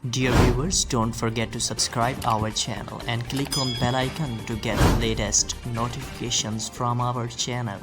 Dear viewers, don't forget to subscribe our channel and click on bell icon to get the latest notifications from our channel.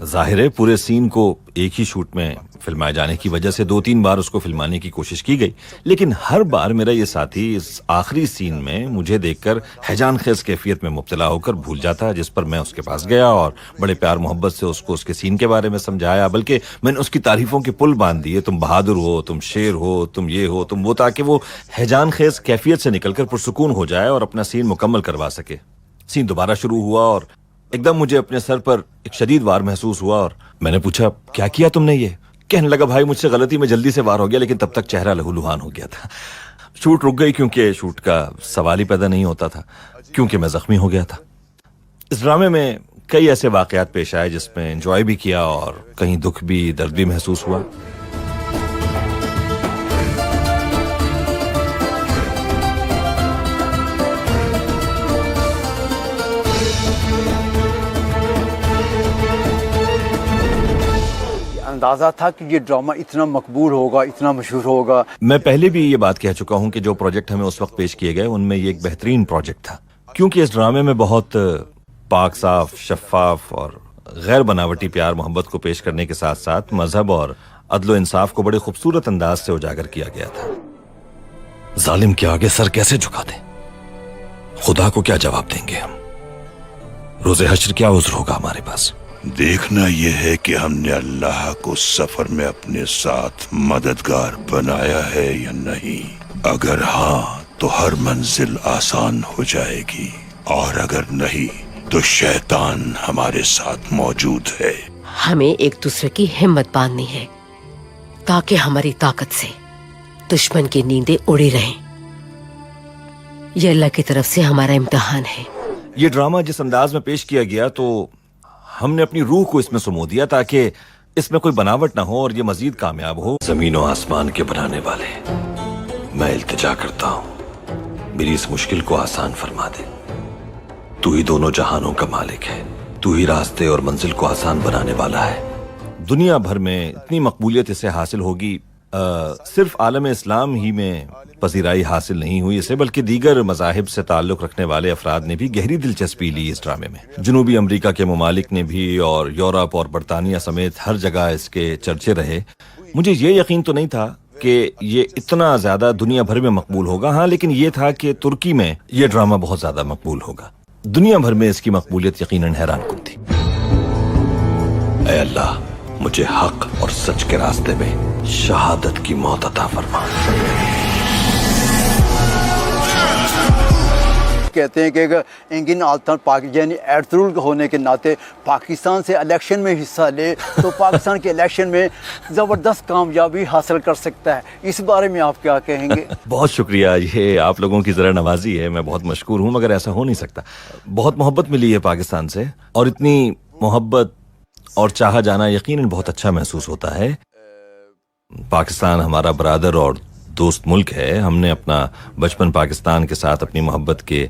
ظاہر ہے پورے سین کو ایک ہی shoot میں فلمائے جانے کی وجہ سے 2-3 بار اس کو فلمانے کی کوشش کی گئی، لیکن ہر بار میرا یہ ساتھی اس آخری سین میں مجھے دیکھ کر ہیجان خیز کیفیت میں مبتلا ہو کر بھول جاتا، جس پر میں اس کے پاس گیا اور بڑے پیار محبت سے اس کو اس کے سین کے بارے میں سمجھایا، بلکہ میں نے اس کی تعریفوں کے پل باندھ دیے، تم بہادر ہو، تم شیر ہو، تم یہ ہو، تم وہ، تاکہ وہ ہیجان خیز کیفیت سے نکل کر پرسکون ہو جائے اور اپنا سین مکمل کروا سکے۔ سین دوبارہ شروع ہوا اور ایک دم مجھے اپنے سر پر ایک شدید وار محسوس ہوا اور میں نے پوچھا کیا کیا تم نے؟ یہ کہنے لگا بھائی مجھ سے غلطی میں جلدی سے وار ہو گیا، لیکن تب تک چہرہ لہو لہان ہو گیا تھا۔ شوٹ رک گئی کیونکہ شوٹ کا سوال ہی پیدا نہیں ہوتا تھا، کیونکہ میں زخمی ہو گیا تھا۔ اس ڈرامے میں کئی ایسے واقعات پیش آئے جس میں انجوائے بھی کیا اور کہیں دکھ بھی، درد بھی محسوس ہوا۔ اندازہ تھا کہ یہ ڈرامہ اتنا مقبول ہوگا، اتنا مشہور ہوگا؟ میں پہلے بھی یہ بات کہہ چکا ہوں کہ جو پروجیکٹ ہمیں اس وقت پیش کیے گئے ان میں یہ ایک بہترین پروجیکٹ تھا، کیونکہ اس ڈرامے میں بہت پاک صاف، شفاف اور غیر بناوٹی پیار محبت کو پیش کرنے کے ساتھ ساتھ مذہب اور عدل و انصاف کو بڑے خوبصورت انداز سے اجاگر کیا گیا تھا۔ ظالم کے آگے سر کیسے جھکا دیں؟ خدا کو کیا جواب دیں گے ہم؟ روز حشر کیا عذر ہوگا ہمارے پاس؟ دیکھنا یہ ہے کہ ہم نے اللہ کو سفر میں اپنے ساتھ مددگار بنایا ہے یا نہیں۔ اگر ہاں تو ہر منزل آسان ہو جائے گی، اور اگر نہیں تو شیطان ہمارے ساتھ موجود ہے۔ ہمیں ایک دوسرے کی ہمت باندھنی ہے تاکہ ہماری طاقت سے دشمن کی نیندیں اڑی رہیں۔ یہ اللہ کی طرف سے ہمارا امتحان ہے۔ یہ ڈرامہ جس انداز میں پیش کیا گیا تو ہم نے اپنی روح کو اس میں سمو دیا تاکہ اس میں کوئی بناوٹ نہ ہو اور یہ مزید کامیاب ہو۔ زمین و آسمان کے بنانے والے، میں التجا کرتا ہوں میری اس مشکل کو آسان فرما دے۔ تو ہی دونوں جہانوں کا مالک ہے، تو ہی راستے اور منزل کو آسان بنانے والا ہے۔ دنیا بھر میں اتنی مقبولیت اسے حاصل ہوگی، صرف عالم اسلام ہی میں پذیرائی حاصل نہیں ہوئی اسے، بلکہ دیگر مذاہب سے تعلق رکھنے والے افراد نے بھی گہری دلچسپی لی اس ڈرامے میں۔ جنوبی امریکہ کے ممالک نے بھی اور یورپ اور برطانیہ سمیت ہر جگہ اس کے چرچے رہے۔ مجھے یہ یقین تو نہیں تھا کہ یہ اتنا زیادہ دنیا بھر میں مقبول ہوگا، ہاں لیکن یہ تھا کہ ترکی میں یہ ڈرامہ بہت زیادہ مقبول ہوگا۔ دنیا بھر میں اس کی مقبولیت یقیناً حیران کن تھی۔ اے اللہ مجھے حق اور سچ کے راستے میں شہادت کی موت عطا فرما۔ کہتے ہیں کہ انگن آلتان یعنی ایرترول ہونے کے ناطے پاکستان سے الیکشن میں حصہ لے تو پاکستان کے الیکشن میں زبردست کامیابی حاصل کر سکتا ہے۔ اس بارے میں آپ کیا کہیں گے؟ بہت شکریہ، یہ آپ لوگوں کی ذرا نوازی ہے، میں بہت مشکور ہوں، مگر ایسا ہو نہیں سکتا۔ بہت محبت ملی ہے پاکستان سے، اور اتنی محبت اور چاہا جانا یقیناً بہت اچھا محسوس ہوتا ہے۔ پاکستان ہمارا برادر اور دوست ملک ہے۔ ہم نے اپنا بچپن پاکستان کے ساتھ اپنی محبت کے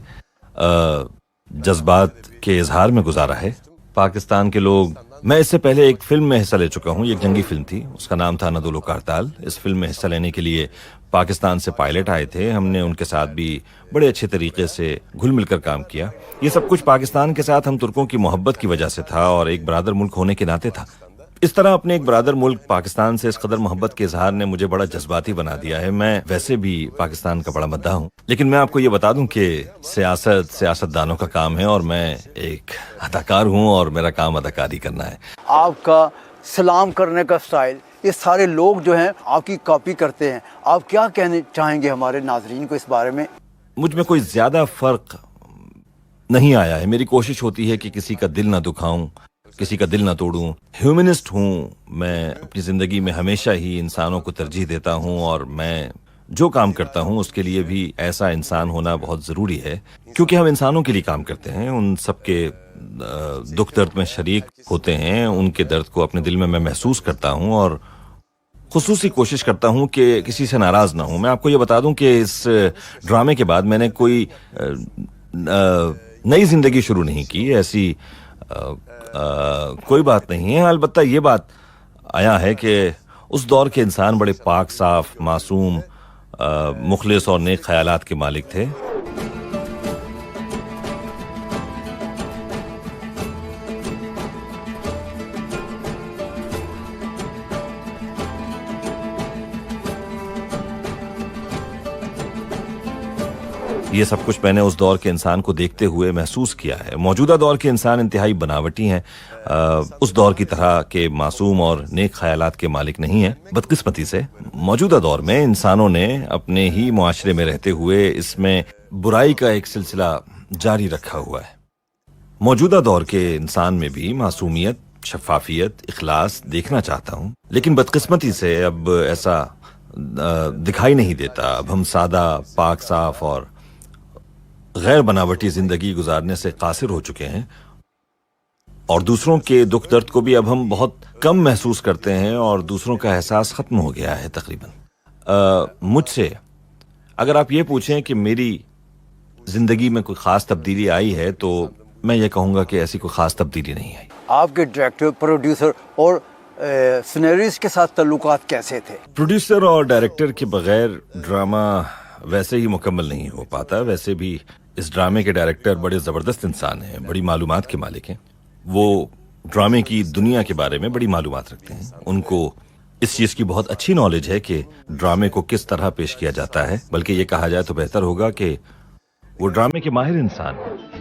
جذبات کے اظہار میں گزارا ہے۔ پاکستان کے لوگ، میں اس سے پہلے ایک فلم میں حصہ لے چکا ہوں، یہ ایک جنگی فلم تھی، اس کا نام تھا ندول و کارتال۔ اس فلم میں حصہ لینے کے لیے پاکستان سے پائلٹ آئے تھے، ہم نے ان کے ساتھ بھی بڑے اچھے طریقے سے گھل مل کر کام کیا۔ یہ سب کچھ پاکستان کے ساتھ ہم ترکوں کی محبت کی وجہ سے تھا اور ایک برادر ملک ہونے کے ناطے تھا۔ اس طرح اپنے ایک برادر ملک پاکستان سے اس قدر محبت کے اظہار نے مجھے بڑا جذباتی بنا دیا ہے۔ میں ویسے بھی پاکستان کا بڑا مداح ہوں، لیکن میں آپ کو یہ بتا دوں کہ سیاست دانوں کا کام ہے اور میں ایک اداکار ہوں اور میرا کام اداکاری کرنا ہے۔ آپ کا سلام کرنے کا سٹائل، یہ سارے لوگ جو ہیں آپ کی کاپی کرتے ہیں، آپ کیا کہنے چاہیں گے ہمارے ناظرین کو اس بارے میں؟ مجھ میں کوئی زیادہ فرق نہیں آیا ہے۔ میری کوشش ہوتی ہے کہ کسی کا دل نہ دکھاؤں، کسی کا دل نہ توڑوں۔ ہیومنسٹ ہوں میں، اپنی زندگی میں ہمیشہ ہی انسانوں کو ترجیح دیتا ہوں، اور میں جو کام کرتا ہوں اس کے لیے بھی ایسا انسان ہونا بہت ضروری ہے، کیونکہ ہم انسانوں کے لیے کام کرتے ہیں، ان سب کے دکھ درد میں شریک ہوتے ہیں، ان کے درد کو اپنے دل میں محسوس کرتا ہوں، اور خصوصی کوشش کرتا ہوں کہ کسی سے ناراض نہ ہوں۔ میں آپ کو یہ بتا دوں کہ اس ڈرامے کے بعد میں نے کوئی نئی زندگی شروع نہیں کی، ایسی کوئی بات نہیں ہے۔ البتہ یہ بات آیا ہے کہ اس دور کے انسان بڑے پاک صاف، معصوم، مخلص اور نیک خیالات کے مالک تھے۔ یہ سب کچھ میں نے اس دور کے انسان کو دیکھتے ہوئے محسوس کیا ہے. موجودہ دور کے انسان انتہائی بناوٹی ہیں, اس دور کی طرح کے معصوم اور نیک خیالات کے مالک نہیں ہیں. بدقسمتی سے موجودہ دور میں انسانوں نے اپنے ہی معاشرے میں رہتے ہوئے اس میں برائی کا ایک سلسلہ جاری رکھا ہوا ہے. موجودہ دور کے انسان میں بھی معصومیت, شفافیت, اخلاص دیکھنا چاہتا ہوں, لیکن بدقسمتی سے اب ایسا دکھائی نہیں دیتا. اب ہم سادہ, پاک صاف اور غیر بناوٹی زندگی گزارنے سے قاصر ہو چکے ہیں, اور دوسروں کے دکھ درد کو بھی اب ہم بہت کم محسوس کرتے ہیں, اور دوسروں کا احساس ختم ہو گیا ہے تقریباً. مجھ سے اگر آپ یہ پوچھیں کہ میری زندگی میں کوئی خاص تبدیلی آئی ہے, تو میں یہ کہوں گا کہ ایسی کوئی خاص تبدیلی نہیں آئی. آپ کے ڈائریکٹر, پروڈیوسر اور سینریسٹ کے ساتھ تعلقات کیسے تھے؟ پروڈیوسر اور ڈائریکٹر کے بغیر ڈرامہ ویسے ہی مکمل نہیں ہو پاتا. ویسے بھی اس ڈرامے کے ڈائریکٹر بڑے زبردست انسان ہیں, بڑی معلومات کے مالک ہیں. وہ ڈرامے کی دنیا کے بارے میں بڑی معلومات رکھتے ہیں. ان کو اس چیز کی بہت اچھی نالج ہے کہ ڈرامے کو کس طرح پیش کیا جاتا ہے, بلکہ یہ کہا جائے تو بہتر ہوگا کہ وہ ڈرامے کے ماہر انسان ہیں.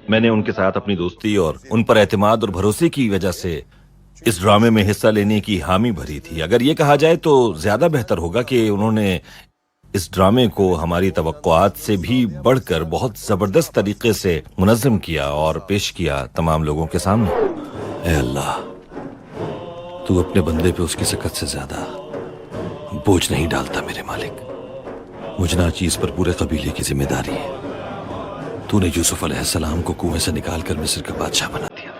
میں نے ان کے ساتھ اپنی دوستی اور ان پر اعتماد اور بھروسے کی وجہ سے اس ڈرامے میں حصہ لینے کی حامی بھری تھی. اگر یہ کہا جائے تو زیادہ بہتر ہوگا کہ انہوں نے اس ڈرامے کو ہماری توقعات سے بھی بڑھ کر بہت زبردست طریقے سے منظم کیا اور پیش کیا تمام لوگوں کے سامنے. اے اللہ, تو اپنے بندے پہ اس کی سکت سے زیادہ بوجھ نہیں ڈالتا میرے مالک. مجھ ناچیز پر پورے قبیلے کی ذمہ داری ہے. تو نے یوسف علیہ السلام کو کنویں سے نکال کر مصر کا بادشاہ بنا دیا.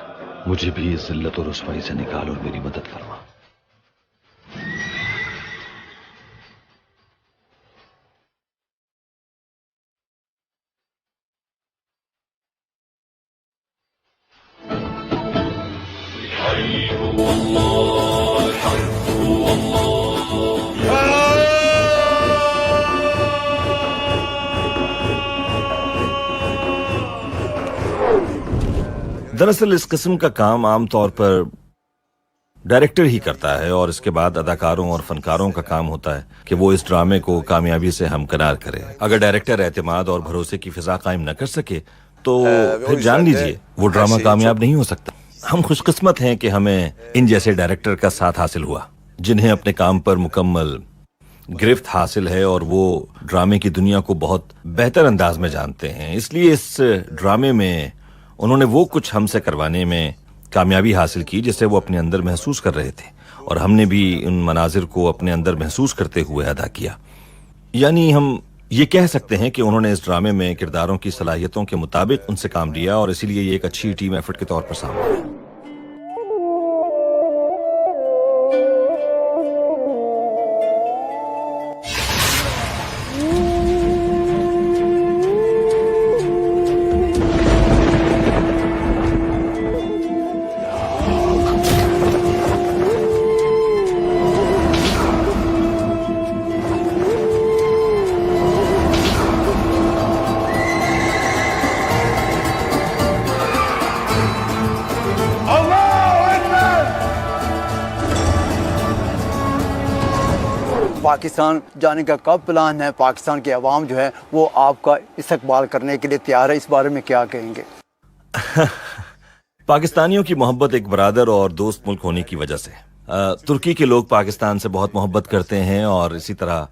مجھے بھی اس ذلت اور رسوائی سے نکال اور میری مدد فرما. دراصل اس قسم کا کام عام طور پر ڈائریکٹر ہی کرتا ہے, اور اس کے بعد اداکاروں اور فنکاروں کا کام ہوتا ہے کہ وہ اس ڈرامے کو کامیابی سے ہمکنار کرے. اگر ڈائریکٹر اعتماد اور بھروسے کی فضا قائم نہ کر سکے تو پھر جان لیجئے وہ ڈرامہ کامیاب نہیں ہو سکتا. ہم خوش قسمت ہیں کہ ہمیں ان جیسے ڈائریکٹر کا ساتھ حاصل ہوا, جنہیں اپنے کام پر مکمل گرفت حاصل ہے اور وہ ڈرامے کی دنیا کو بہت بہتر انداز میں جانتے ہیں. اس لیے اس ڈرامے میں انہوں نے وہ کچھ ہم سے کروانے میں کامیابی حاصل کی جسے وہ اپنے اندر محسوس کر رہے تھے, اور ہم نے بھی ان مناظر کو اپنے اندر محسوس کرتے ہوئے ادا کیا. یعنی ہم یہ کہہ سکتے ہیں کہ انہوں نے اس ڈرامے میں کرداروں کی صلاحیتوں کے مطابق ان سے کام لیا, اور اسی لیے یہ ایک اچھی ٹیم ایفرٹ کے طور پر سامنے آیا. پاکستان جانے کا کب پلان ہے؟ پاکستان کے عوام جو ہے وہ آپ کا استقبال کرنے کے لیے تیار ہے, اس بارے میں کیا کہیں گے؟ پاکستانیوں کی محبت ایک برادر اور دوست ملک ہونے کی وجہ سے ترکی کے لوگ پاکستان سے بہت محبت کرتے ہیں, اور اسی طرح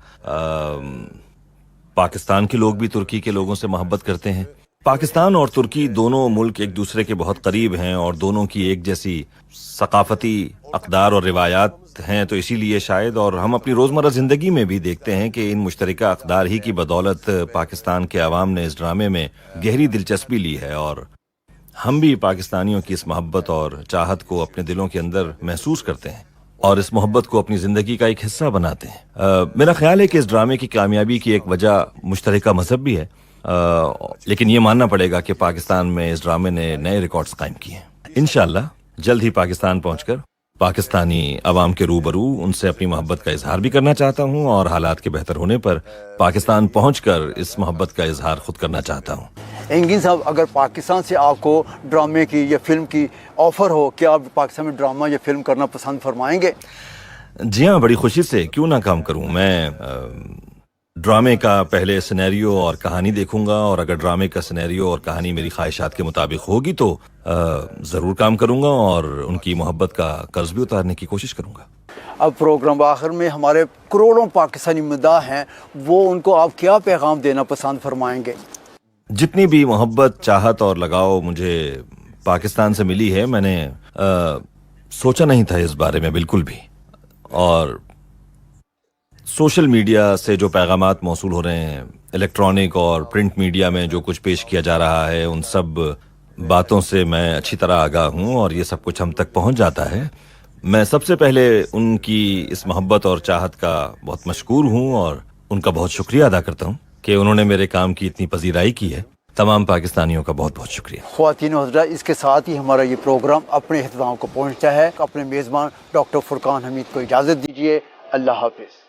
پاکستان کے لوگ بھی ترکی کے لوگوں سے محبت کرتے ہیں. پاکستان اور ترکی دونوں ملک ایک دوسرے کے بہت قریب ہیں, اور دونوں کی ایک جیسی ثقافتی اقدار اور روایات ہیں, تو اسی لیے شاید, اور ہم اپنی روزمرہ زندگی میں بھی دیکھتے ہیں کہ ان مشترکہ اقدار ہی کی بدولت پاکستان کے عوام نے اس ڈرامے میں گہری دلچسپی لی ہے, اور ہم بھی پاکستانیوں کی اس محبت اور چاہت کو اپنے دلوں کے اندر محسوس کرتے ہیں. اور اس محبت کو اپنی زندگی کا ایک حصہ بناتے ہیں. میرا خیال ہے کہ اس ڈرامے کی کامیابی کی ایک وجہ مشترکہ مذہب بھی ہے, لیکن یہ ماننا پڑے گا کہ پاکستان میں اس ڈرامے نے نئے ریکارڈز قائم کیے ہیں. انشاءاللہ جلد ہی پاکستان پہنچ کر پاکستانی عوام کے روبرو ان سے اپنی محبت کا اظہار بھی کرنا چاہتا ہوں, اور حالات کے بہتر ہونے پر پاکستان پہنچ کر اس محبت کا اظہار خود کرنا چاہتا ہوں. انگین صاحب, اگر پاکستان سے آپ کو ڈرامے کی یا فلم کی آفر ہو, کیا آپ پاکستان میں ڈرامہ یا فلم کرنا پسند فرمائیں گے؟ جی ہاں, بڑی خوشی سے, کیوں نہ کام کروں. میں ڈرامے کا پہلے سینیریو اور کہانی دیکھوں گا, اور اگر ڈرامے کا سینیریو اور کہانی میری خواہشات کے مطابق ہوگی تو ضرور کام کروں گا, اور ان کی محبت کا قرض بھی اتارنے کی کوشش کروں گا. اب پروگرام آخر میں ہمارے کروڑوں پاکستانی مداح ہیں, وہ ان کو آپ کیا پیغام دینا پسند فرمائیں گے؟ جتنی بھی محبت, چاہت اور لگاؤ مجھے پاکستان سے ملی ہے, میں نے سوچا نہیں تھا اس بارے میں بالکل بھی, اور سوشل میڈیا سے جو پیغامات موصول ہو رہے ہیں, الیکٹرانک اور پرنٹ میڈیا میں جو کچھ پیش کیا جا رہا ہے, ان سب باتوں سے میں اچھی طرح آگاہ ہوں, اور یہ سب کچھ ہم تک پہنچ جاتا ہے. میں سب سے پہلے ان کی اس محبت اور چاہت کا بہت مشکور ہوں, اور ان کا بہت شکریہ ادا کرتا ہوں کہ انہوں نے میرے کام کی اتنی پذیرائی کی ہے. تمام پاکستانیوں کا بہت بہت شکریہ. خواتین و حضرات, اس کے ساتھ ہی ہمارا یہ پروگرام اپنے اختتام کو پہنچتا ہے. اپنے میزبان ڈاکٹر فرقان حمید کو اجازت دیجیے. اللہ حافظ.